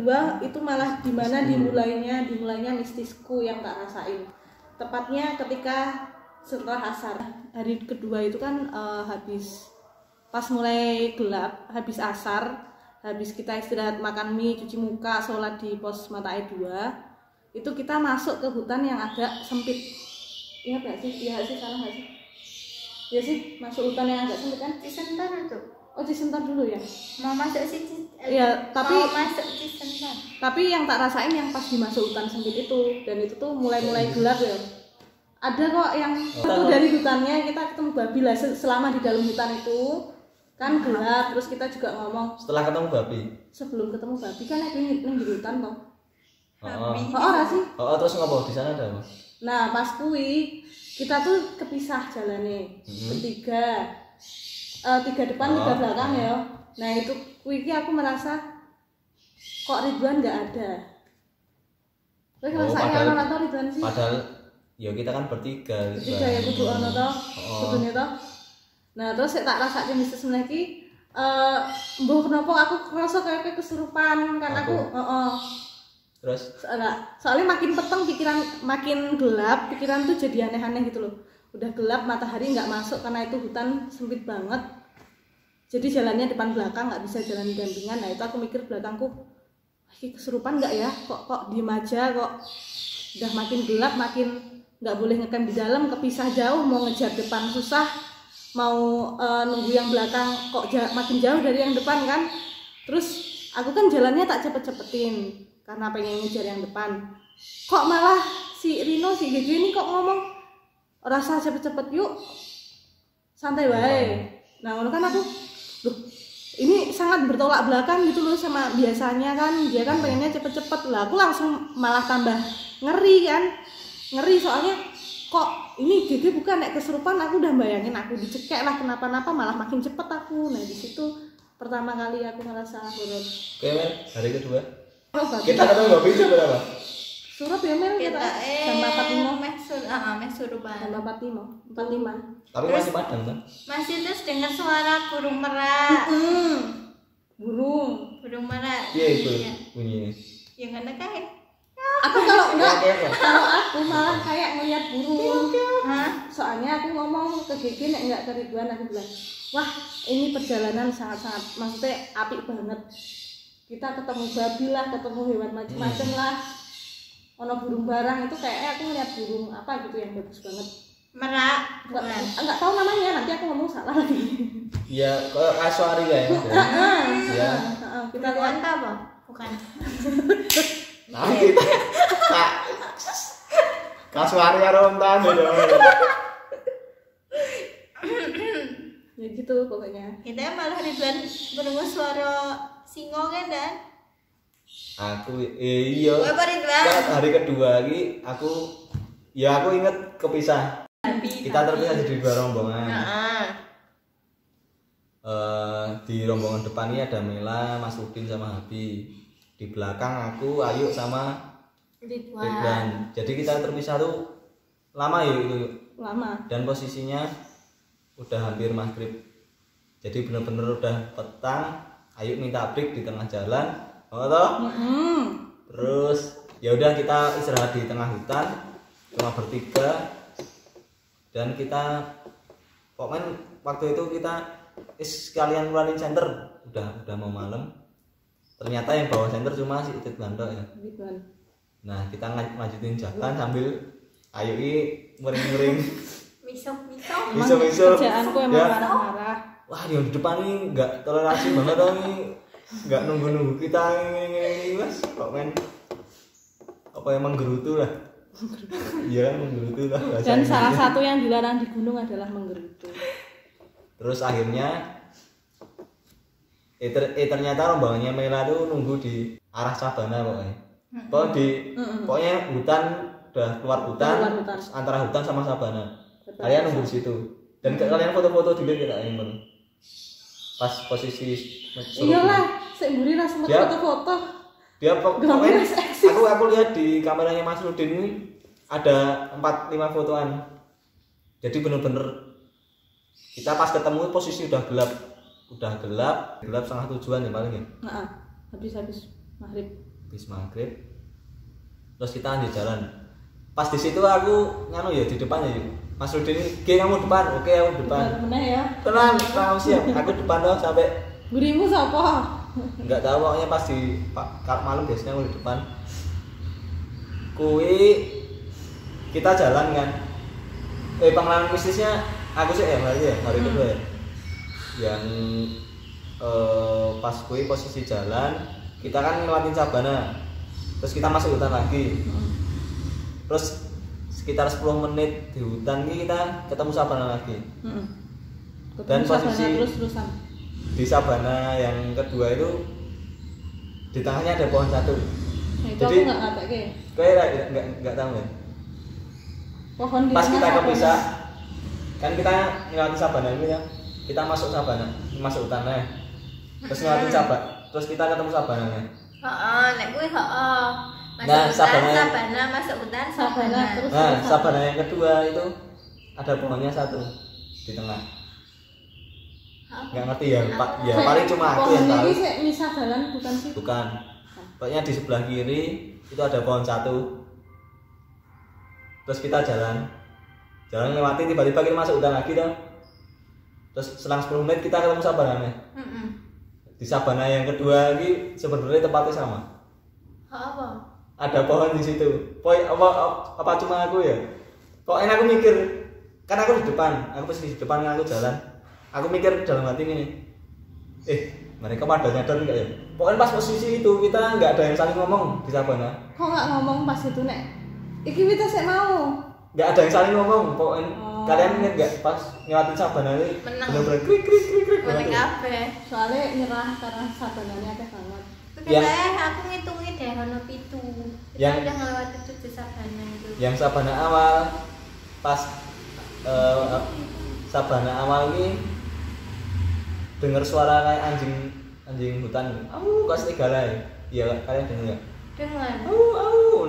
kedua itu malah dimana dimulainya mistisku yang tak rasain. Tepatnya ketika setelah asar. Hari kedua itu kan habis pas mulai gelap, habis asar, habis kita istirahat makan mie, cuci muka, sholat di pos Mata Air 2, itu kita masuk ke hutan yang agak sempit. Ingat gak sih? Iya sih, salah gak sih? Ya sih, masuk hutan yang agak sempit kan? Cisentar itu. Oh, Cisentar dulu ya? Mau masuk sih. Iya, tapi mau masuk Cisentar. Tapi yang tak rasain yang pas dimasuk hutan sempit itu, dan itu tuh mulai gelap ya. Ada kok yang satu dari hutannya kita ketemu babi lah selama di dalam hutan itu kan gelap, terus kita juga ngomong setelah ketemu babi. Sebelum ketemu babi kan ada yang di hutan toh. Babi. Sih. Terus ngobrol di sana ada apa? Nah, pas kui kita tuh kepisah jalannya. Bertiga. Tiga depan, tiga belakang ya. Nah, itu kui aku merasa kok Ridwan enggak ada. Kowe ngrasake ana atau Ridwan sih? Padahal ya kita kan bertiga ya kudu ono to, kudune to. Nah, terus tak rasake mistis meneh iki mbuh kenapa aku ngerasa kayak kesurupan kan aku Terus soalnya makin peteng pikiran, makin gelap pikiran tuh jadi aneh-aneh gitu loh. Udah gelap, matahari nggak masuk karena itu hutan sempit banget. Jadi jalannya depan belakang, nggak bisa jalan gampingan. Nah, itu aku mikir belakangku, ini kesurupan nggak ya? Kok diem aja kok. Udah makin gelap, makin nggak boleh ngecamp di dalam, kepisah jauh, mau ngejar depan susah, mau nunggu yang belakang kok makin jauh dari yang depan kan. Terus aku kan jalannya tak cepet-cepetin karena pengen ngejar yang depan. Kok malah si Rino, si Gigi ini kok ngomong rasa cepet-cepet yuk, santai wae. Nah, kan aku, loh, ini sangat bertolak belakang gitu loh sama biasanya kan. Dia kan pengennya cepet-cepet lah, aku langsung malah tambah ngeri kan. Ngeri soalnya kok ini Gigi bukan nek kesurupan, aku udah bayangin aku dicekek lah kenapa-napa malah makin cepet aku. Nah, di situ pertama kali aku ngerasa horor. Oke, Men, hari kedua. Kita ketemu babi itu berapa? Surat ya Mel kita jam 45 meh surupan. jam 45. Tapi masih padang kan? Masih terus dengar suara burung merak. Burung merak. Iya itu bunyinya. Yang mana kayak aku kalau aku malah kayak ngeliat burung. Soalnya aku ngomong ke Gigi nek enggak ke Ridwan, aku bilang, wah ini perjalanan sangat-sangat maksudnya apik banget. Kita ketemu babi lah, ketemu hewan macam-macam lah. Ono burung barang itu kayaknya aku ngeliat burung apa gitu yang bagus banget. Merak. Enggak tahu namanya, nanti aku ngomong salah lagi. Iya, kayak kasuari lah ya. Iya. Kita lihat apa? Bukan. Nah, kita kasuari arontan ya. Ya gitu pokoknya. Kita malah Ridwan mendengar suara singo kan dan aku iya. Apa Ridwan? Hari kedua lagi aku inget kepisah. Kita terpisah jadi dua rombongan. Di rombongan depan ini ada Mela, Mas Udin sama Habi. Di belakang aku, Ayu sama Ridwan. Jadi kita terpisah tuh lama ya itu. Lama. Dan posisinya udah hampir maghrib. Jadi bener-bener udah petang. Ayu minta break di tengah jalan. Terus ya udah kita istirahat di tengah hutan cuma bertiga. Dan kita pokoknya waktu itu kita sekalian ngeluarin center. Udah mau malam. Ternyata yang bawa center cuma si Ridwan ya. Nah, kita lanjutin jalan sambil Ayu mering-mering. Misok. Kerjaanku emang marah-marah. Wah, yang di depan ini enggak toleransi banget dong ini. Enggak nunggu-nunggu kita ini, Mas. Kok men apa emang gerutu lah. Iya, menggerutu lah. Dan salah satu yang dilarang di gunung adalah menggerutu. Terus akhirnya ternyata rombongannya Mela tuh nunggu di arah Sabana pokoknya. Pokoknya hutan udah keluar hutan. Antara hutan sama Sabana. Kalian nunggu di situ. Dan kalian foto-foto dulu kita ingin pas posisi iyalah, semburi lah sempat foto-foto. Dia pokoknya aku lihat di kameranya Mas Rudin ini ada 4-5 fotoan. Jadi bener-bener kita pas ketemu posisi udah gelap setengah tujuan ya paling ya. Habis maghrib. habis maghrib terus kita lanjut jalan. Pas di situ aku nganu ya di depan ya Mas Rudi ini, "Oke, kamu depan." "Oke, aku depan." Bener ya. Tenang, kamu siap. Aku depan dong sampai Gurimu siapa? enggak tahu pokoknya pas di kalau malam biasanya aku di depan. Kui kita jalan kan. Pengalaman mistisnya aku sih ya hari kedua ya. Yang pas kui posisi jalan, kita kan ngelewatin sabana. Terus kita masuk hutan lagi. Terus sekitar 10 menit di hutan ini kita ketemu sabana lagi. Dan posisi terus-terusan. Di sabana yang kedua itu di tengahnya ada pohon satu. Nah, itu Jadi aku nggak ngateke. Kayak nggak tahu ya. Pohon di Pas tengah kita apa kepisah, kan kita ngelewatin sabana ini ya. Kita masuk sabana, masuk hutannya. Terus ngelewatin sabana, terus kita ketemu sabananya. Nek kuwi masuk Nah, hutan, sabana- sabana, masuk hutan, Sabana, sabana. terus- Nah, sabana yang kedua itu ada pohonnya satu di tengah. Nggak ngerti ya, Pak. Ya paling cuma aku yang Pohon tahu. ini sih misah jalan bukan sih? Bukan. Pokoknya di sebelah kiri itu ada pohon satu. Terus kita jalan lewati, tiba-tiba kita masuk hutan lagi dong. Terus selang 10 menit kita ketemu sabananya. Di sabana yang kedua ini sebenarnya tempatnya sama. Apa? Ada pohon di situ. Apa cuma aku ya? Pokoknya aku mikir, kan aku di depan, aku posisi di depan, aku jalan. Aku mikir dalam hati ini, mereka pada nyadar enggak ya? Pokoknya pas posisi itu kita nggak ada yang saling ngomong di sabana. Kok nggak ngomong pas itu nek? Iki kita sih mau. Nggak ada yang saling ngomong. Pokoknya kalian ingat nggak pas ngelewatin sabana ini Menang. bener-bener krik krik krik krik Meneng banget ya? kabeh. Soalnya nyerah karena sabananya akeh banget. Yang- Kayaknya aku ngitungin deh ono 7. Kita Yang- udah melewati 7 sabana itu. Yang sabana awal pas sabana awal ini dengar suara kayak anjing hutan. Kok serigala ya? Iya, kalian dengar nggak? Dengan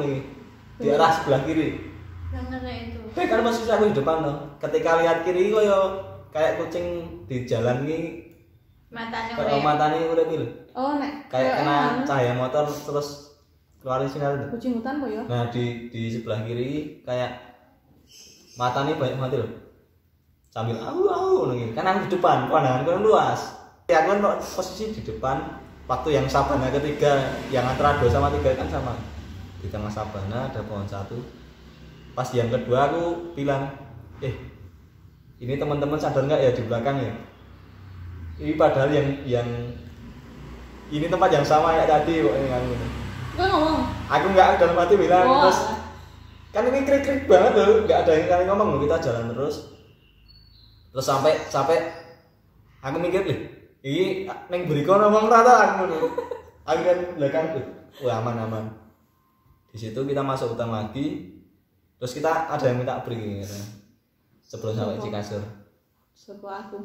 Nih di arah sebelah kiri. dengan itu. Kan posisi aku di depan dong. Ketika lihat kiri kayak kucing di jalan ini Matanya kayak urip. matanya udah pil. Oh nek. Kayak kena anu, cahaya motor terus keluarin sinar. kucing hutan kok ya? Nah di sebelah kiri kayak matanya banyak mati loh. Sambil nih. Kan aku di depan, pandangan kan luas. Ya aku kan posisi di depan. Waktu yang sabana ketiga, yang antara 2 sama 3 kan sama. Di tengah sabana ada pohon satu. Pas yang kedua aku bilang, ini teman-teman sadar nggak ya di belakang ya? Ini padahal yang ini tempat yang sama kayak tadi kok ini aku. Gue ngomong. Aku nggak dalam hati bilang Oh, terus kan ini krik-krik banget loh, nggak ada yang kali ngomong loh, kita jalan terus sampai aku mikir ini neng beriko ngomong rata aku nih, aku kan belakang tuh, wah aman. Di situ kita masuk hutan lagi, terus kita ada yang minta break gitu, sebelum sampai Cikasur. Setelah aku.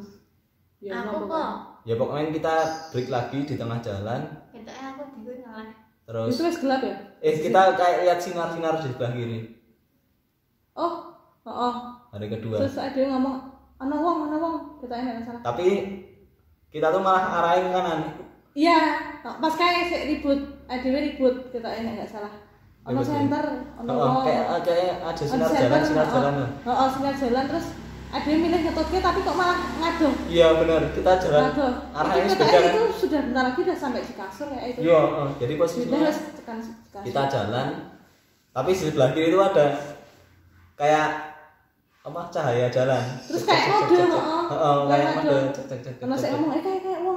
Ya, Aku ngomong, kok. Ya pokoknya kita break lagi di tengah jalan, Ketoknya aku di gue ngalah. terus Itu wis gelap ya? kita kayak lihat sinar-sinar di sebelah kiri. Oh. Hari kedua. Terus ada yang ngomong, ana wong, kita enak salah. Tapi kita tuh malah arahin kanan. Iya, pas kayak sik ribut, ribut, kita enak enggak salah. Ono Ribut ya? center, ono wong. Kayak ada sinar Ada jalan. sinar jalan terus ada yang milih ngetutke tapi kok malah ngadoh. Iya benar, kita jalan Ngadoh. arahnya Itu sepeda kita kan. itu sudah bentar lagi udah sampai Cikasur ya itu. Iya, jadi Kita posisinya harus tekan Cikasur. kita jalan, tapi di sebelah kiri itu ada kayak apa cahaya jalan. Terus kayak mode, kayak mode. Karena saya ngomong,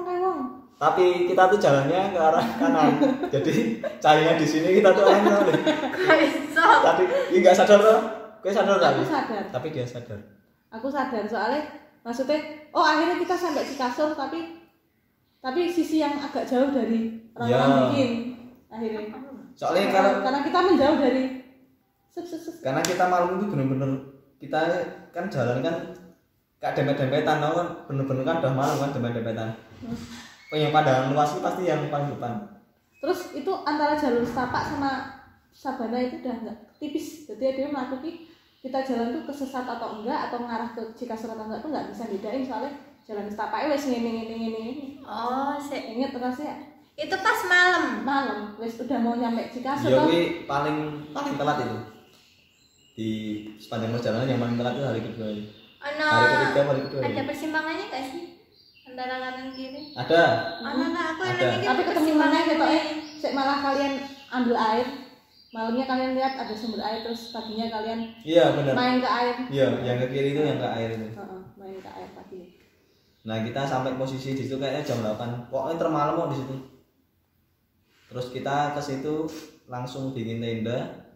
kayak wong. Tapi kita tuh jalannya ke arah kanan. Jadi cahayanya di sini kita tuh arahnya oleh. Kok iso? Tapi nggak sadar loh. Gue sadar Aku tadi. sadar. Tapi dia sadar. Aku sadar soalnya maksudnya akhirnya kita sampai Cikasur tapi sisi yang agak jauh dari orang-orang bikin akhirnya. Soalnya Karena kita menjauh dari karena kita malam itu bener-bener kita kan jalan kan kayak dempet-dempetan kan bener-bener kan udah malam kan dempet-dempetan. Yang pandangan luas itu pasti yang paling depan. Terus itu antara jalur setapak sama sabana itu udah enggak tipis. Jadi dia melakukan kita jalan tuh kesesat atau enggak atau ngarah ke Cikasur atau enggak tuh nggak bisa bedain soalnya jalan setapak wes ngene. Oh, Ingat terus ya? Itu pas malam. wis udah mau nyampe Cikasur Ya toh. kuwi paling telat itu. Di sepanjang perjalanan yang paling telat itu hari kedua ini. Hari ketiga, hari kedua. Ada persimpangannya nggak sih antara kanan kiri? Ada. Aku Ada. yang mikir Tapi ketemu mana ketoknya sik malah kalian ambil air. Malamnya kalian lihat ada sumber air terus paginya kalian Iya benar. main ke air. Iya, yang ke kiri itu yang ke air itu. Heeh, main ke air pagi. Nah kita sampai posisi di situ kayaknya jam 8. Pokoknya termalam kok di situ. Terus kita ke situ langsung bikin tenda.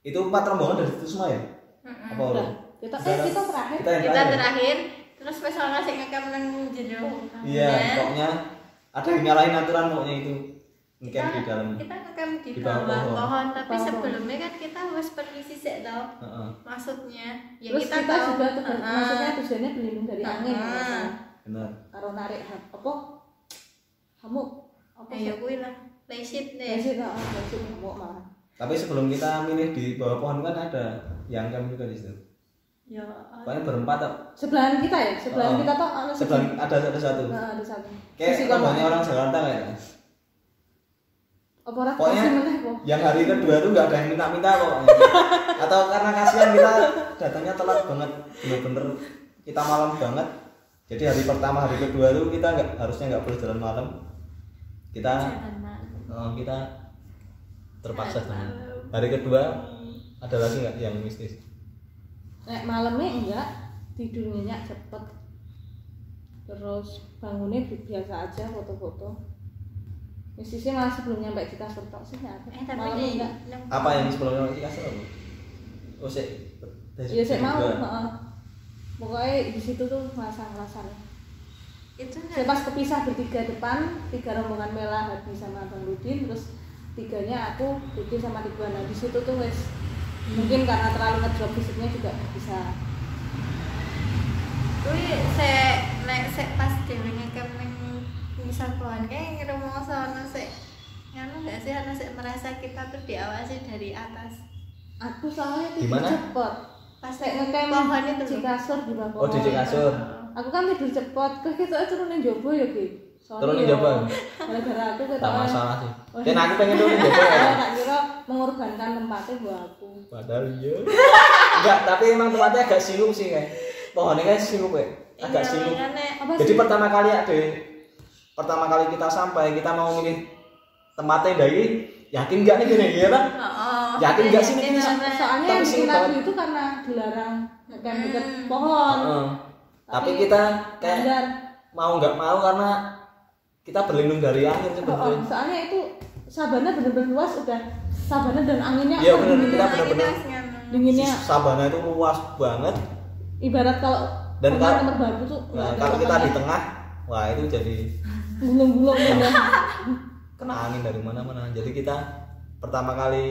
Itu 4 rombongan dari situ semua ya? Apa Udah. udah? Kita Udah. kita terakhir. Kita yang Kita terakhir. Terus pas orang sih ngecamp nang jero. Iya, pokoknya ada yang nyalahin aturan pokoknya itu. Ngecamp di dalam. Kita ngecamp di Di bawah bawah pohon. pohon, tapi Bawah sebelumnya kan kita harus permisi sik tau. Heeh. Maksudnya ya Terus kita tahu. juga maksudnya tujuannya berlindung dari angin. Heeh. Benar. Karo narik apa? Hamuk. Apa Ya kuwi lah. Playship deh. Biasanya hamuk malah. Tapi sebelum kita milih di bawah pohon kan ada yang camp juga di situ. Ya. Pokoknya berempat tak? Sebelahan kita ya, sebelahan Oh. kita tuh Sebelah ada satu. Nah, ada satu. Kayak rombongannya orang Jakarta kayaknya. Apa ora Pokoknya kasih meneh kok. yang hari kedua tuh nggak ada yang minta-minta kok. Atau karena kasihan kita datangnya telat banget, bener-bener kita malam banget. Jadi hari pertama, hari kedua tuh kita harusnya nggak boleh jalan malam. Kita kita terpaksa jalan. Hari kedua ada lagi nggak yang mistis? Nek malamnya enggak, tidurnya nyak cepet. Terus bangunnya biasa aja, foto-foto. Mistisnya malah sebelum nyampe Cikasur tok sih enggak ada. Tapi Malamnya di enggak. Apa yang sebelumnya kita kasih apa? Oh sih. Iya sih mau, heeh. Pokoknya di situ tuh ngerasa-ngerasanya. itu Saya pas kepisah bertiga depan, 3 rombongan Mela, Hadi sama Bang Rudin, terus 3-nya aku, Rudin sama Ridwan. Nah di situ tuh wes mungkin karena terlalu ngedrop fisiknya juga bisa. kuwi sik nek sik pas dhewe ngecamp ning misal pohon kayak ngerumong sono sik nganu enggak sih ana sik merasa kita tuh diawasi dari atas. Aku soalnya tidur Gimana? cepet. Pas Kayak ngecamp pohon itu loh. Cikasur di bawah Oh di pohon. Cikasur. Aku kan tidur cepet, kok kita turun yang jobo ya Ki? Sorry Turun yang ya. jobo? Gara-gara aku Tak ketawa. masalah sih. Dan aku pengen dulu juga. Tak kira mengorbankan tempatnya buat aku. Padahal iya. Enggak, tapi emang tempatnya agak singgup sih kayak. Pohonnya kan singgup ya. Agak Iya, singgup. makanya Apa Jadi sih? pertama kali kita sampai kita mau milih tempatnya dari yakin nggak nih gini ya kan? Yakin nggak sih ini? Soalnya Tapi yang bikin singkat. aku itu karena dilarang ngecamp deket pohon. Heeh. Tapi kita kayak Benar. mau nggak mau karena kita berlindung dari angin Oh, sebenarnya. soalnya itu sabana bener-bener luas udah sabana dan anginnya Iya, bener, dinginnya- kita bener-bener. dinginnya Sabana itu luas banget. ibarat kalau Dan pernah kalau- nomor babu tuh nggak Nah, ada kalau kita di lapangan. tengah, wah itu jadi gulung-gulung bener. kena angin dari mana-mana. Jadi kita pertama kali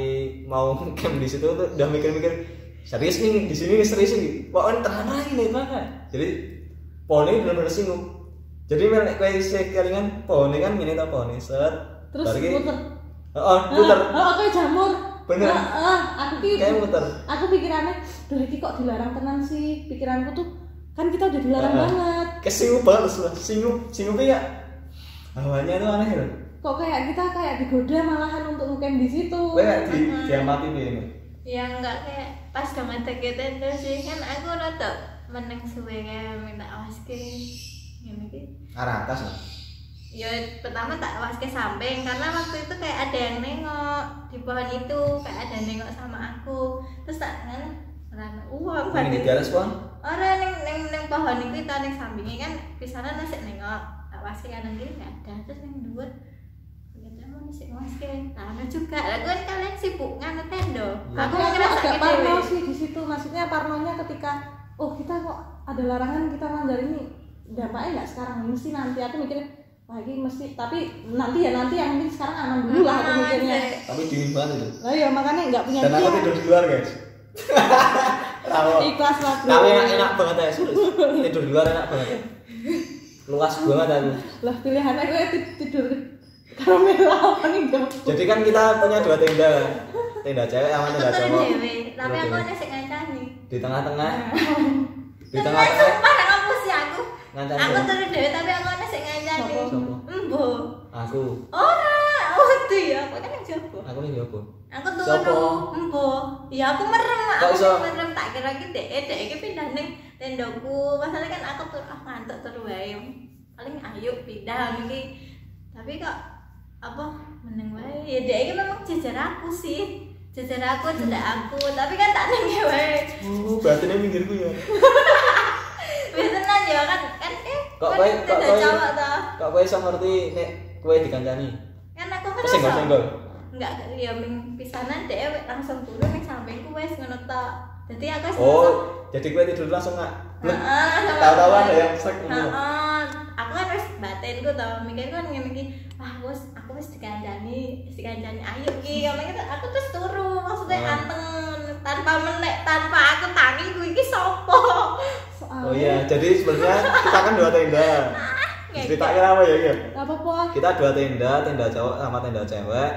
mau camp di situ tuh udah mikir-mikir serius nih di sini serius nih. Pokoknya terang ini terang. Jadi pohonnya benar-benar singgup. Jadi melek kayak kelingan pohonnya kan ini tau pohonnya set. Terus muter. Oh muter. Oh, kayak jamur. Bener. Aku ki Kayak muter. aku pikirannya, duh iki kok dilarang tenan sih. Pikiranku tuh kan kita udah dilarang banget. Kesinggup banget lah. Singupnya ya. Hawanya tuh aneh loh. Kok kayak kita kayak digoda malahan untuk ngecamp di situ. Kayak diamati ini. ya enggak kayak pas dengan tenda sih kan aku rada meneng suwe kayak minta awas ke ngene iki. Arah atas lah. Ya pertama tak awas ke samping karena waktu itu kayak ada yang nengok di pohon itu, kayak ada yang nengok sama aku. Terus tak ran uang Ini di garis pohon. Ora neng pohon itu ta ning sampinge kan pisanan nasi nengok. Tak awas ke kanan kiri enggak ada. Terus ning dhuwur mau nasi ngawaske. Nah, ada juga. Lah kan kalian sibuk nganu tenda. Aku ngerasa agak gitu parno dewe. sih di situ. Maksudnya parnonya ketika oh kita kok ada larangan kita langgar ini dampaknya nggak sekarang mesti nanti aku mikir wah ini mesti tapi nanti yang penting sekarang aman dulu lah aku mikirnya. Tapi dingin banget itu. Lah ya makanya nggak punya Dan aku pilihan. tidur di luar guys. Tahu. Ikhlas lah bro. Tapi enak banget ya, serius. Tidur di luar enak banget. Luas banget aku. Lah pilihannya gue tidur karamela apa nih dong. Jadi kan kita punya 2 tenda kan. Tenda cewek sama tenda Tutur cowok. dewe. Tapi aku nasi ngancani. Di tengah-tengah. Di Tenan tengah-tengah. sumpah nek ngapusi aku. ngancani. Aku turu dhewe tapi aku ana sing ngancani. Sopo? Embo. Aku. Ora, waktu ya, aku kan yang jopo. Aku ning jopo. Aku Sopo? turu, embo. Ya aku merem, Kok aku iso? merem tak kira ki dhek iki pindah ning tendoku. Masalah kan aku turu ngantuk turu wae. Paling ayo pindah iki. Tapi kok apa meneng wae. Ya dhek iki memang jajar aku sih. Jajar aku, cedak aku, tapi kan tak neng wae. Oh, berarti ning pinggirku ya. Wis tenan ya kan Kok kan kowe tidak cowok ta. kok kowe iso ngerti nek kowe dikancani? Kan aku kan Senggol-senggol. enggak ya ming pisanan dhek langsung turun ning sampingku wis ngono tok. Dadi aku wis Oh, jadi kowe tidur langsung nggak? heeh. Tahu-tahu ada yang sek ngono. Heeh. Aku kan wis batinku to, mikirku kan ngene iki, wah aku wis dikancani ayo ki. Ngono iki aku terus turu, maksudnya anteng tanpa aku tangi kuwi iki sapa. Oh iya, jadi sebenarnya kita kan dua tenda. Ceritanya apa ya iya? Apa-apa? Kita dua tenda cowok sama tenda cewek.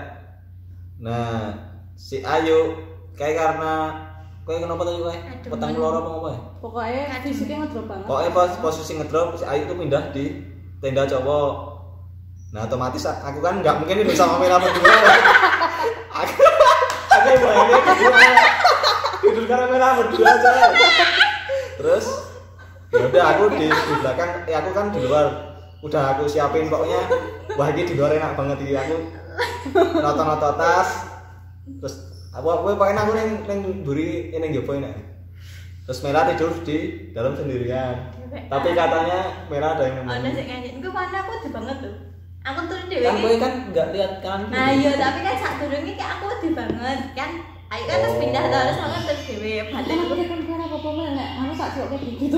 Nah, si Ayu kayak karena kowe kenapa tadi kowe? Aduh, Petang loro apa apa ya? Pokoknya fisiknya ngedrop banget. Pokoknya pas posisi ngedrop si Ayu tuh pindah di tenda cowok. Nah, otomatis aku kan nggak mungkin tidur sama Mela berdua. Aku bayangin tidur karena Mela berdua aja. Terus ya udah aku di belakang, aku kan di luar. Udah aku siapin pokoknya. Wah, ini di luar enak banget iki aku. Nonton tas. Terus aku pokoknya aku neng buri ning jopo enak. Terus Mela tidur di dalam sendirian. Tapi katanya Mela ada yang Ana nemenin. sing ngancani. Ku mana aku di banget tuh. Aku turu dhewe. Kan iki. kowe kan enggak lihat kanan kiri. Nah iya tapi kan saat durunge kayak aku wedi banget kan. Ayo kan terus pindah terus aku kan terus dhewe Kan balik. aku kan kira apa-apa mah nek anu tak cok kayak gitu.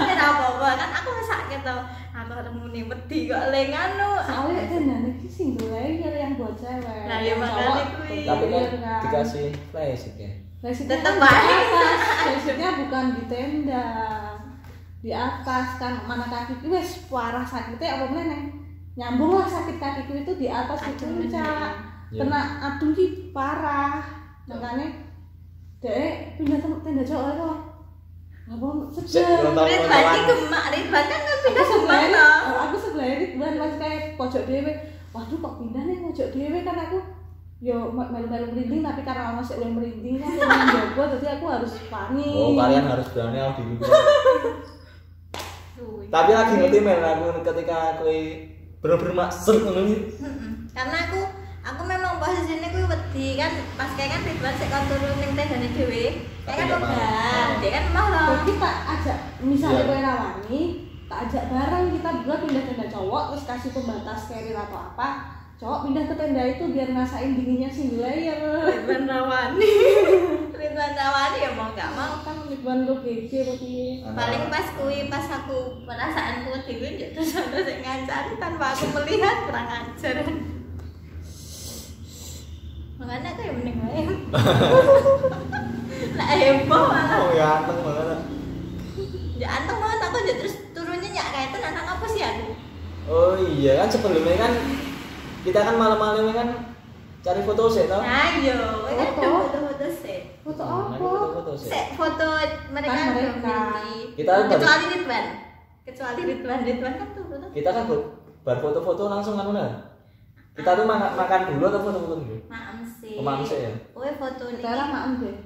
Kan apa-apa kan aku sakit to. Aku muni wedi kok le nganu. Soalnya tendanya ini single layer yang buat cewek. Nah, ya Yang makanya cowok kuwi. Tapi kan iya dikasih flashlight ya. Flashlightnya Tetep kan di baik. atas. Flashlightnya bukan di tenda. Di atas kan mana kakiku wes parah sakitnya apa meneh nyambung lah sakit kakiku itu di atas di puncak. Iya. Kena aduh ki parah. Makanya dek pindah tenda cowok itu. Apa sedih. Ridwan iki gemak, Ridwan kan pindah gemak to. Aku sebelah Ridwan pas kayak pojok dhewe. Waduh kok pindah nih pojok dhewe kan aku yo melu-melu merinding tapi karena ono sik merinding kan yang jago jadi aku harus panik. Oh, kalian harus berani aku di luar. Tapi lagi ngerti men aku ketika kowe bener-bener maksud ngono iki. Karena aku memang posisinya kuwi wedi kan pas kayak kan Ridwan sik kon turu ning tendane dhewe. Kayak kan Tapi nggak udah, mau. dia kan mau loh. Jadi tak ajak misalnya Iya. kowe rawani, tak ajak bareng kita berdua pindah tenda cowok terus kasih pembatas steril atau apa. Cowok pindah ke tenda itu biar ngerasain dinginnya single layer. Ridwan Rawani. Ridwan Rawani ya mau nggak mau. Kan Ridwan lo gege berarti. Paling pas aku perasaanku dewi terus ada sing ngancani tanpa aku melihat kurang ajar. Makanya aku yang mending wae. Lah heboh malah. Oh ya anteng banget. Ya anteng banget aku aja terus turunnya nyak kayak itu nantang apa sih aku? Oh iya kan sebelumnya kan kita kan malam-malam kan cari foto sih tau. Nah yo, kan ada Foto? foto-foto sih. Foto Nah, apa? foto-foto sih. Sek foto mereka Kan mereka. bermimpi. Kita kan kecuali Ridwan kan tuh foto. Kita kan bar foto-foto langsung kan bener. Kita tuh makan dulu atau foto-foto dulu? Maem sih. Oh, maem sih ya? Oh foto nih. Sekarang maem deh.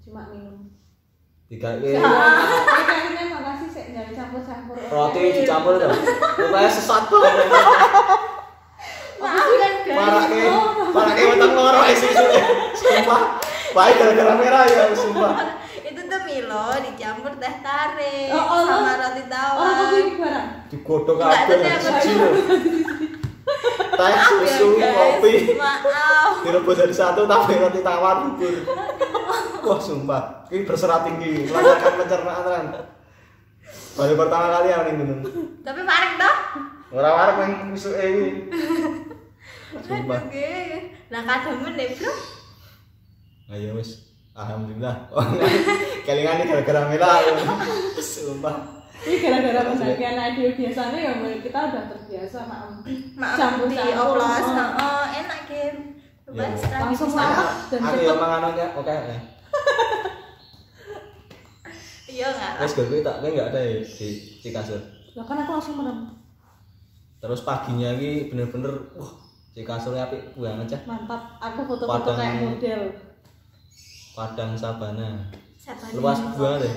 Cuma minum. Tiga Kayaknya makasih sih jangan campur-campur. roti dicampur tuh. Pokoknya sesat banget. Maaf kan guys. Parah kayak weteng loro isi. Sumpah. Baik gara-gara merah ya sumpah. Itu tuh Milo dicampur teh tarik Oh, sama roti Oh, tawar. aku beli barang. Digodok Enggak, kabeh. tapi aku Cicil. Teh Maaf ya, susu guys. kopi. Maaf. Direbus jadi satu tapi roti tawar bubur. Wah sumpah, ini berserat tinggi, melancarkan pencernaan kan. Baru pertama kali yang minum. Tapi paling toh. Orang-orang yang musuh ini. Sumpah. Oke. Lah kadangmu nih, Bro. Ayo wis, alhamdulillah. Kelingan ini gara-gara merah. Sumpah. Ini gara-gara pembagian audio biasanya ya kita udah terbiasa maem. Maaf Campur-campur. di oplos. Oh. Heeh, enak game. Coba Iya. setelah Langsung bisa. makan dan Aku cepet. yang manganannya oke ya. Iya enggak. Wes gue tak enggak ada ya di kasur. Lah kan aku langsung merem. Terus paginya iki bener-bener wah, di kasurnya apik banget cah. Mantap. Aku foto-foto kayak model. Padang sabana. Sabana Luas ini banget ya.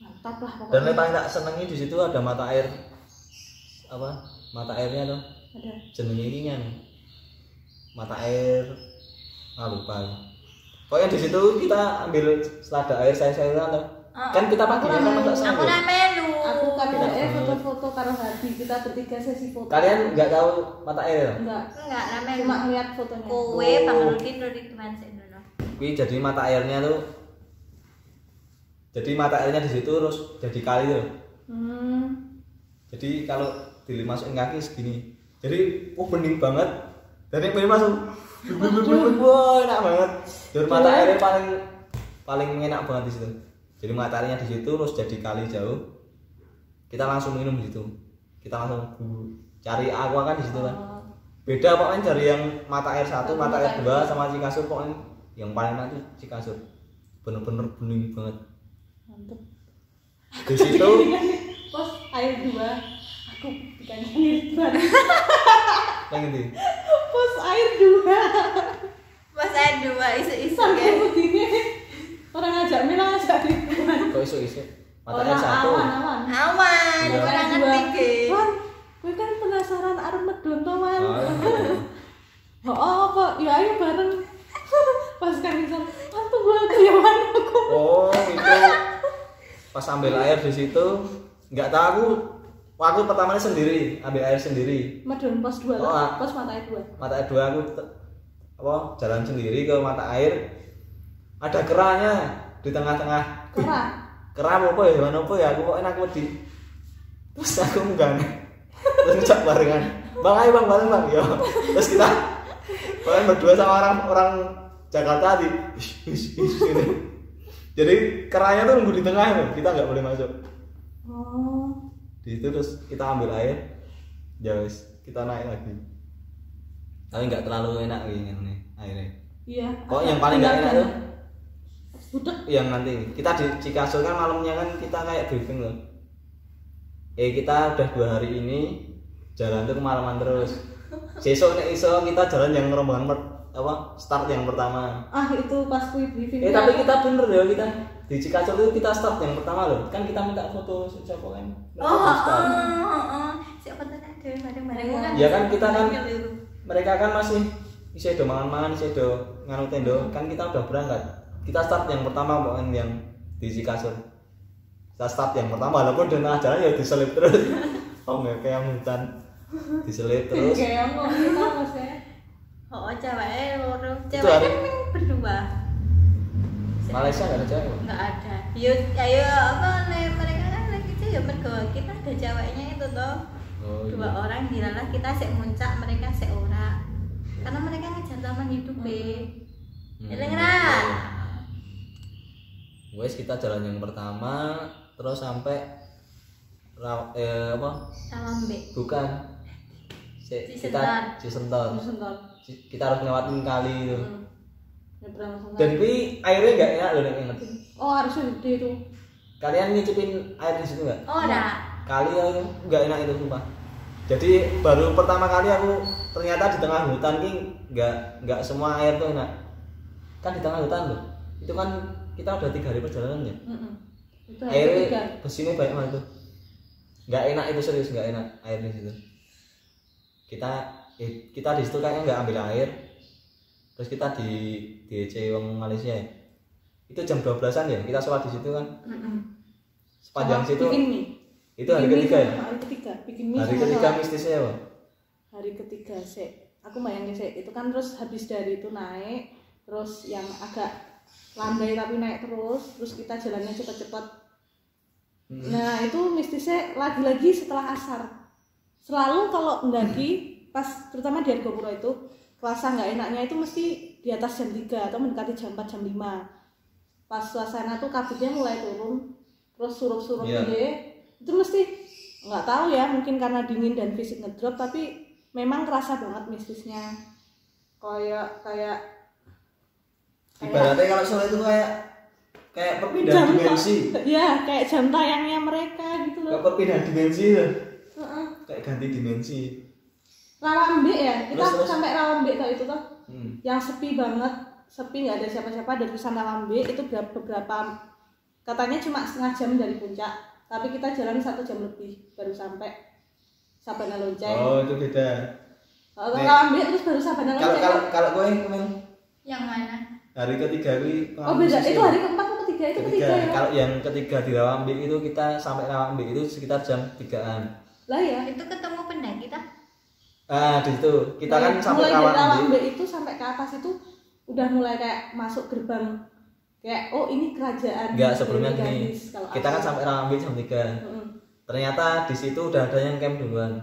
Mantap lah pokoknya. Dan yang paling tak senengi di situ ada mata air. Apa? Mata airnya tuh. Ada. Jenenge iki kan. Mata air lupa. Pokoknya di situ kita ambil selada air sayur-sayuran tuh. Kan kita paginya kan masak sayur. Aku nak melu. Aku kan Tidak. foto-foto karo Hadi, kita bertiga sesi foto. Kalian nggak tahu mata air ya? Enggak. Enggak nak melu. Cuma ngeliat fotonya. Kowe Bang Rudin teman sik dulu. Wih, jadi mata airnya tuh. Jadi mata airnya di situ terus jadi kali tuh. Jadi kalau dimasukin kaki segini. Jadi bening banget. Dari bening masuk. Wah, enak banget. Jadi mata airnya paling enak banget di situ. Jadi mata airnya di situ terus jadi kali jauh. Kita langsung minum di situ. Kita langsung cari aqua kan di situ kan. Beda pokoknya dari yang mata air 1, mata air 2 sama Cikasur pokoknya yang paling enak itu Cikasur. Bener-bener bening banget. Mantep. Di situ Pos air 2. Aku bukan air 2. yang ini. Pos air 2. Mas saya dua isu-isu Sampai kan. begini. Orang ngajak Mila ngajak Ridwan. Kok isu-isu? Mata air Orang 1. awan. Aman, Iya. kurang ngerti ke. Wan, gue kan penasaran arep medun to, Wan. Ah, Oh, kok ya ayo bareng. Pas kan misal, tunggu aku ya Wan aku. Oh, itu pas ambil air di situ nggak tahu aku pertamanya sendiri ambil air sendiri. Medun pos 2 Oh, pos mata air 2. Mata air 2 aku jalan sendiri ke mata air, ada keranya di tengah-tengah. Kerah. Kera apa ya, hewan apa ya, aku kok enak wedi. Terus aku megang. Terus ngejak barengan. Bang ayo bang, bareng bang. Ya. Terus kita kalian berdua sama orang Jakarta di gitu. Jadi keranya tuh nunggu di tengah tuh, kita nggak boleh masuk. Oh. Di situ terus kita ambil air. Ya wis, kita naik lagi. Tapi nggak terlalu enak ini airnya. Iya. Kok yang paling nggak enak tuh? Budek. Yang nanti kita di Cikasur kan malamnya kan kita kayak briefing loh. Kita udah 2 hari ini jalan tuh kemalaman terus. Besok nek iso kita jalan yang rombongan start yang pertama. Itu pas kui briefing. Tapi kita bener ya, kita di Cikasur itu kita start yang pertama loh. Kan kita minta foto siapa kan. Siapa tuh ada bareng-bareng kan. Ya kan kita kan mereka kan masih isih do mangan-mangan, isih do nganu tendo, kan kita udah berangkat. Kita start yang pertama pokoknya yang di Cikasur. Kita start yang pertama walaupun di tengah jalan ya diselip terus. Oh nggak kayak hutan diselip terus. Kayak ngomong kita maksudnya. Oh, cewek loro. Itu Cewek hari- kan memang berdua. Malaysia nggak ada cewek. Enggak ada. Yo ayo apa nih mereka kan lagi itu ya mergo kita ada ceweknya itu toh. Oh, 2 orang dilalah kita sek muncak, mereka sek ora. Karena mereka ngejar taman hidup Elengan. Wes kita jalan yang pertama terus sampai Salambe. bukan kita Cisenton. Sentul. Kita harus ngelewatin kali itu. Nyebrang langsung. Dan ini airnya nggak enak loh nek inget. Oh, harusnya gede tuh. Kalian ngicipin air di situ nggak? Oh, ora. Kali itu nggak enak itu sumpah. Jadi baru pertama kali aku ternyata di tengah hutan ini nggak semua air tuh enak. Kan di tengah hutan loh. Itu kan kita udah 3 hari perjalanan ya. Itu hari ketiga. Air bersihnya banyak banget tuh. Nggak enak itu, serius nggak enak air di situ. Kita di situ kayaknya nggak ambil air. Terus kita di EC wong Malaysia ya. Itu jam 12-an ya, kita sholat di situ kan. Sepanjang situ. Bikin mie. Itu hari Bikin mie ketiga ya. sama Hari ketiga. Bikin mie Hari sama ketiga sholat. mistisnya ya, Bang. Hari ketiga sih. Aku bayangin sih itu kan terus habis dari itu naik, terus yang agak landai tapi naik terus kita jalannya cepet-cepet. Nah itu mistisnya lagi-lagi setelah asar. Selalu kalau mendaki pas terutama di Argopuro itu kerasa nggak enaknya itu mesti di atas jam 3 atau mendekati jam 4 jam 5. Pas suasana tuh kabutnya mulai turun, terus surup-surup itu mesti nggak tahu ya, mungkin karena dingin dan fisik ngedrop, tapi memang kerasa banget mistisnya. Kayak Ibaratnya kalau sore itu kayak kayak perpindahan dimensi. Ya kayak jam tayangnya mereka gitu loh. Kayak perpindahan dimensi ya. Kayak ganti dimensi. Rawambe ya, kita Terus. sampai Rawambe tau itu toh, yang sepi banget, sepi nggak ada siapa-siapa, ada tulisan Rawambe itu beberapa, katanya cuma setengah jam dari puncak, tapi kita jalan 1 jam lebih baru sampai Sabana Lonceng. Oh itu beda. Kalau Rawambe terus baru Sabana Lonceng. Kalau gue kemarin Yang mana? hari ketiga gue. Oh beda, itu hari keempat atau ketiga? Itu ketiga ya? Kalau yang ketiga di Rawambe itu kita sampai Rawambe itu sekitar jam 3-an. Lah ya. Itu ketemu pendaki kita. Di situ kita kan sampai mulai dari Rawambe Rawambe itu sampai ke atas itu udah mulai kayak masuk gerbang, kayak oh ini kerajaan. Enggak, sebelumnya gini. Gadis, kalau Kita kan sampai Rawambe jam 3. Ternyata di situ udah ada yang camp duluan.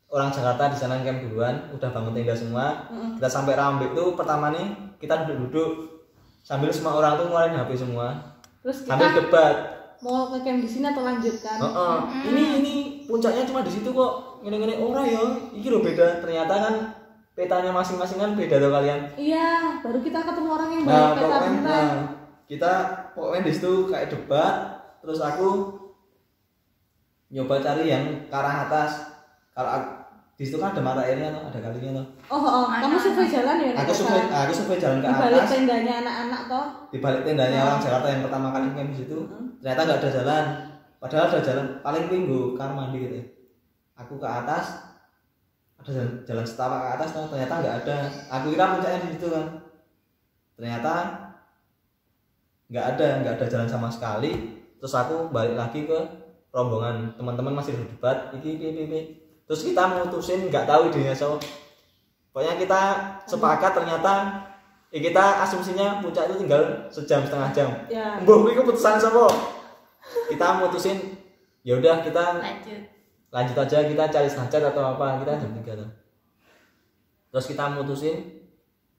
Orang Jakarta di sana camp duluan, udah bangun tenda semua. Kita sampai Rawambe itu pertama nih kita duduk sambil semua orang tuh ngeluarin HP semua. Terus kita Sambil debat. mau ke camp di sini atau lanjutkan? Ini puncaknya cuma di situ kok. Ngene-ngene ora ya. Iki lho beda. Ternyata kan petanya masing-masing kan beda tuh kalian. Iya, baru kita ketemu orang yang bawa peta beneran. Kita pokoknya di situ kayak debat, terus aku nyoba cari yang ke arah atas. Kalau di situ kan ada mata airnya tuh, ada kalinya tuh. Kamu survei jalan ya? Aku survei jalan ke di balik atas. tendanya anak-anak toh. Di balik tendanya orang Jakarta yang pertama kali camp di situ. Ternyata nggak ada jalan. Padahal ada jalan paling minggu kamar mandi gitu. Aku ke atas, ada jalan setapak ke atas, ternyata nggak ada. Aku kira puncaknya di situ kan. Ternyata nggak ada jalan sama sekali. Terus aku balik lagi ke rombongan, teman-teman masih berdebat, iki. Terus kita mutusin nggak tahu idenya so. Pokoknya kita sepakat ternyata kita asumsinya puncak itu tinggal 1,5 jam. Ya. Mbah kuwi keputusan sapa? Kita mutusin ya udah kita lanjut aja, kita cari sunset atau apa, kita jam 3 tuh. Terus kita mutusin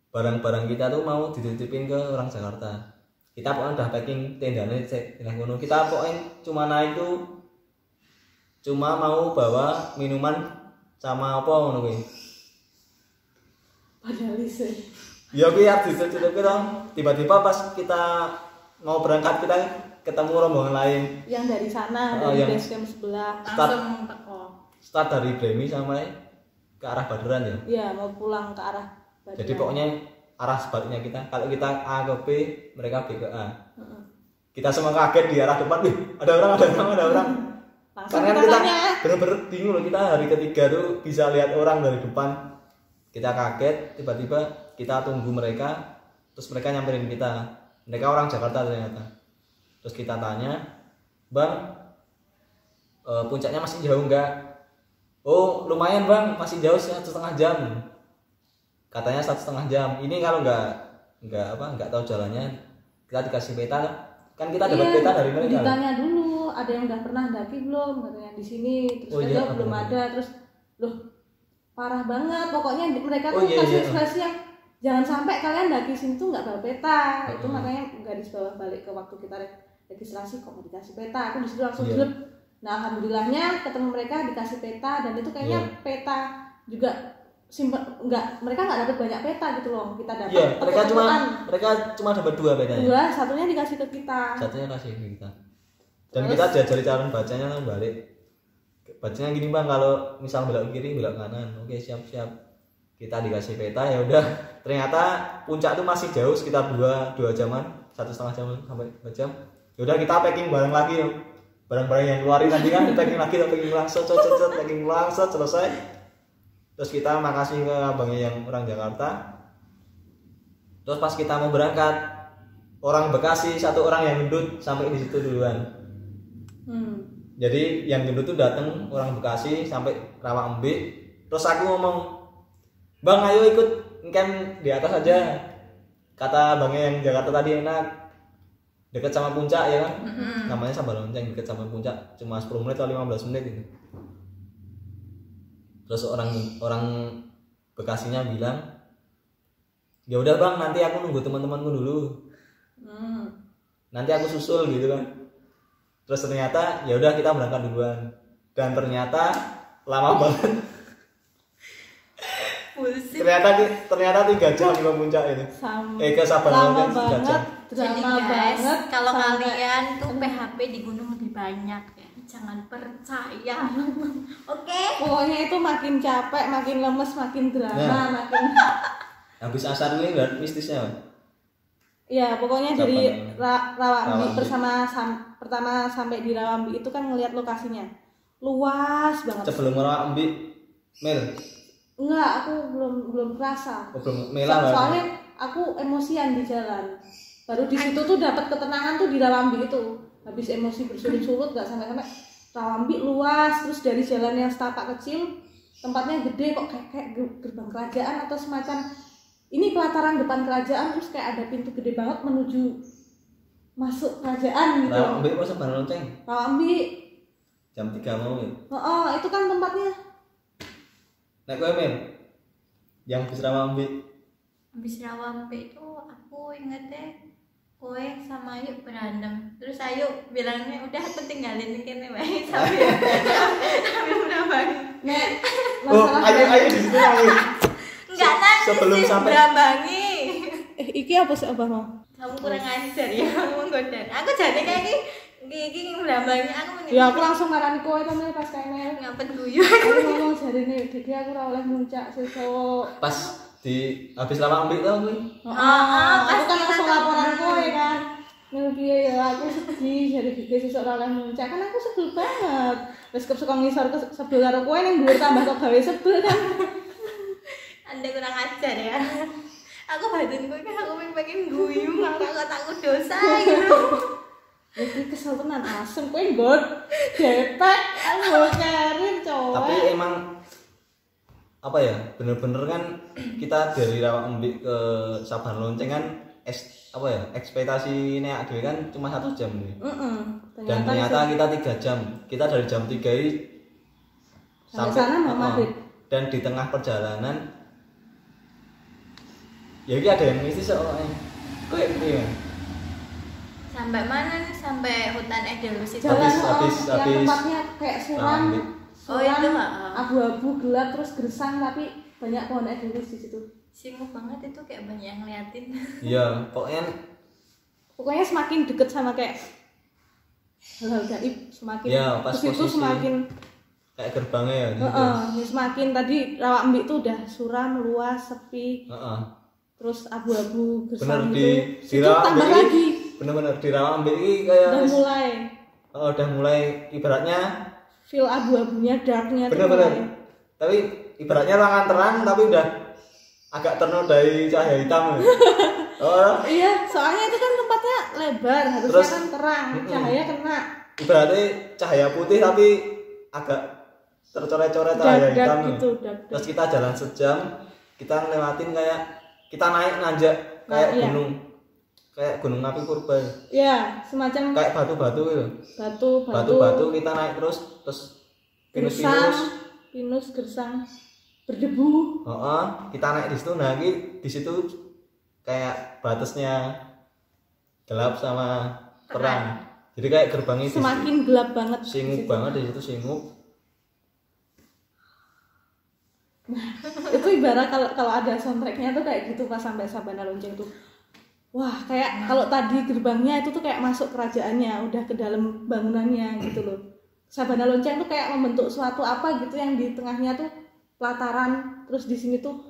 barang-barang kita tuh mau dititipin ke orang Jakarta. Kita pokoknya udah packing tendanya di ngono. Kita pokoknya cuma naik tuh cuma mau bawa minuman sama apa ngono kuwi. Padahal sih. Ya kuwi ya ditutup kita. Tiba-tiba pas kita mau berangkat kita ketemu rombongan lain yang dari sana, dari base camp sebelah. Langsung teko. Start dari Bremi sampai ke arah Baderan ya. Iya, mau pulang ke arah Baderan. Jadi pokoknya arah sebaliknya kita. Kalau kita A ke B, mereka B ke A. Kita semua kaget di arah depan, ada orang. Langsung Karena kita kita tanya. bener-bener bingung loh, kita hari ketiga tuh bisa lihat orang dari depan. Kita kaget, tiba-tiba kita tunggu mereka, terus mereka nyamperin kita. Mereka orang Jakarta ternyata. Terus kita tanya, Bang, puncaknya masih jauh nggak? Oh lumayan Bang, masih jauh 1,5 jam. Katanya 1,5 jam. Ini kalau nggak tahu jalannya, kita dikasih peta, kan kita dapat peta dari mereka. Ditanya dulu, ada yang udah pernah daki belum? Katanya di sini, terus belum ada, terus loh parah banget. Pokoknya mereka tuh kasih ekspresi yang jangan sampai kalian daki sini tuh nggak bawa peta. Itu makanya garis bawah balik ke waktu kita registrasi kok dikasih peta. Aku disitu langsung gelap. Nah alhamdulillahnya ketemu mereka dikasih peta, dan itu kayaknya peta juga mereka nggak dapat banyak peta gitu loh, kita dapat. Mereka cuma dapat 2 petanya. Satunya dikasih ke kita. Dan kita diajari cara bacanya kan balik. Bacanya gini Bang, kalau misal belok kiri belok kanan. Oke siap. Kita dikasih peta, ya udah. Ternyata puncak itu masih jauh, sekitar 2 jaman, 1,5 jam sampai 2 jam. Ya udah kita packing barang lagi. Barang-barang yang keluarin nanti kan packing lagi, packing langsung selesai. Terus kita makasih ke abangnya yang orang Jakarta. Terus pas kita mau berangkat, orang Bekasi 1 orang yang gendut sampai di situ duluan. Jadi yang gendut tuh datang orang Bekasi sampai Rawambe. Terus aku ngomong, Bang ayo ikut camp di atas aja. Kata abangnya yang Jakarta tadi enak, dekat sama puncak ya kan. Namanya Sabana Lonceng, dekat sama puncak, cuma 10 menit atau 15 menit itu. Terus orang Bekasinya bilang, ya udah Bang, nanti aku nunggu teman-temanku dulu. Nanti aku susul gitu kan. Terus ternyata ya udah kita berangkat duluan. Dan ternyata lama banget. Bullshit. ternyata 3 jam ke puncak itu. Ke Sabana lama Lonceng 3 banget, jam. Jadi drama guys, banget. kalau sampai- kalian tuh PHP di gunung lebih banyak ya, jangan percaya. Oke. Pokoknya itu makin capek, makin lemes, makin drama, Nah. makin Habis asar ini lihat mistisnya. Pak. ya pokoknya Siapa dari namanya? Rawambi Rawambi. pertama sampai di Rawambi itu kan ngelihat lokasinya luas banget. Sebelum orang ambil Mel, Enggak, aku belum kerasa. belum Mela Mbak. Soalnya aku emosian di jalan. Baru di situ tuh dapat ketenangan tuh di Rawambi itu. Habis emosi bersulut-sulut nggak sampai-sampai. Rawambi luas, terus dari jalan yang setapak kecil, tempatnya gede kok kayak gerbang kerajaan atau semacam ini pelataran depan kerajaan, terus kayak ada pintu gede banget menuju masuk kerajaan gitu. Rawambi apa Sabana Lonceng? Rawambi, Jam 3 mau ya. oh itu kan tempatnya. Nek kowe Mel. Yang bis Rawambi. Habis Rawambe itu aku ingetnya kowe sama Ayu berantem. Terus Ayu bilangnya udah aku tinggalin kene wae sampai Berambangi. Nek Oh, masalah ayo di situ nangis. Enggak nangis Sebelum sih, sampai- Berambangi. iki apa sih Abah mau? Kamu kurang ajar ya, kamu nggoda. Aku jadi kayak gini Berambangi aku Ya aku langsung ngarani kowe to Mel, pas kayak ngapet guyu. aku ngomong jarine Dede aku ora oleh muncak sesuk. Pas di habis Rawambi tau kowe. Aku kan pasti langsung kita laporan tahu. kowe kan. Mil piye ya aku sedih jadi Dede sesuk ora oleh muncak kan aku sebel banget. Wis suka ngisor ke sebel karo kowe ning dhuwur tambah kok gawe sebel kan. Anda kurang ajar ya. Aku batinku kan aku pengen guyu, ngakak takut dosa gitu. Iki kesel tenan asem kowe nggot depek aku kerin cowok. Tapi emang apa ya? Bener-bener kan kita dari Rawambi ke Sabana Lonceng kan apa ya? Ekspektasi nek dhewe kan cuma 1 jam nih. Dan ternyata kita 3 jam. Kita dari jam 3 ini Sampai sana mau maghrib. Dan di tengah perjalanan ya ini ada yang mistis soalnya. Kowe piye? Sampai mana nih? Sampai hutan Edelweiss itu. jalan habis- yang habis tempatnya kayak suram, Rawambi. Oh, itu, suram, ha. abu-abu gelap terus gersang tapi banyak pohon edelweiss di situ. Sibuk banget itu kayak banyak yang ngeliatin. Iya, pokoknya Semakin deket sama kayak hal-hal gaib semakin Ya, pas ke situ posisi. semakin kayak gerbangnya ya gitu. ya semakin tadi Rawambi itu udah suram, luas, sepi, Heeh. terus abu-abu Bener gersang di gitu. Situ Rawambi tambah ini- lagi bener-bener di Rawambi ini kayak udah mulai udah mulai ibaratnya feel abu-abunya, darknya tuh bener-bener. mulai. Tapi ibaratnya lengan terang tapi udah agak ternodai cahaya hitam. Oh, Iya, soalnya itu kan tempatnya lebar, harusnya Terus, kan terang, cahaya kena. ibaratnya cahaya putih tapi agak tercoret-coret cahaya Dak hitam. gitu, dak. Terus kita jalan sejam, kita ngelewatin kayak kita naik nanjak kayak Nah, iya. gunung. Kayak gunung api purba. Ya, semacam Kayak batu-batu gitu. Batu-batu kita naik terus gersang, pinus-pinus. pinus gersang, berdebu. Kita naik di situ. Nah, di situ kayak batasnya gelap sama terang. Jadi kayak gerbangnya di situ Semakin gelap banget. di singgup situ. banget di situ singgup. Itu ibarat kalau ada soundtracknya tuh kayak gitu pas sampai Sabana Lonceng tuh. Wah, kayak kalau tadi gerbangnya itu tuh kayak masuk kerajaannya, udah ke dalam bangunannya gitu loh. Sabana Lonceng tuh kayak membentuk suatu apa gitu yang di tengahnya tuh pelataran, terus di sini tuh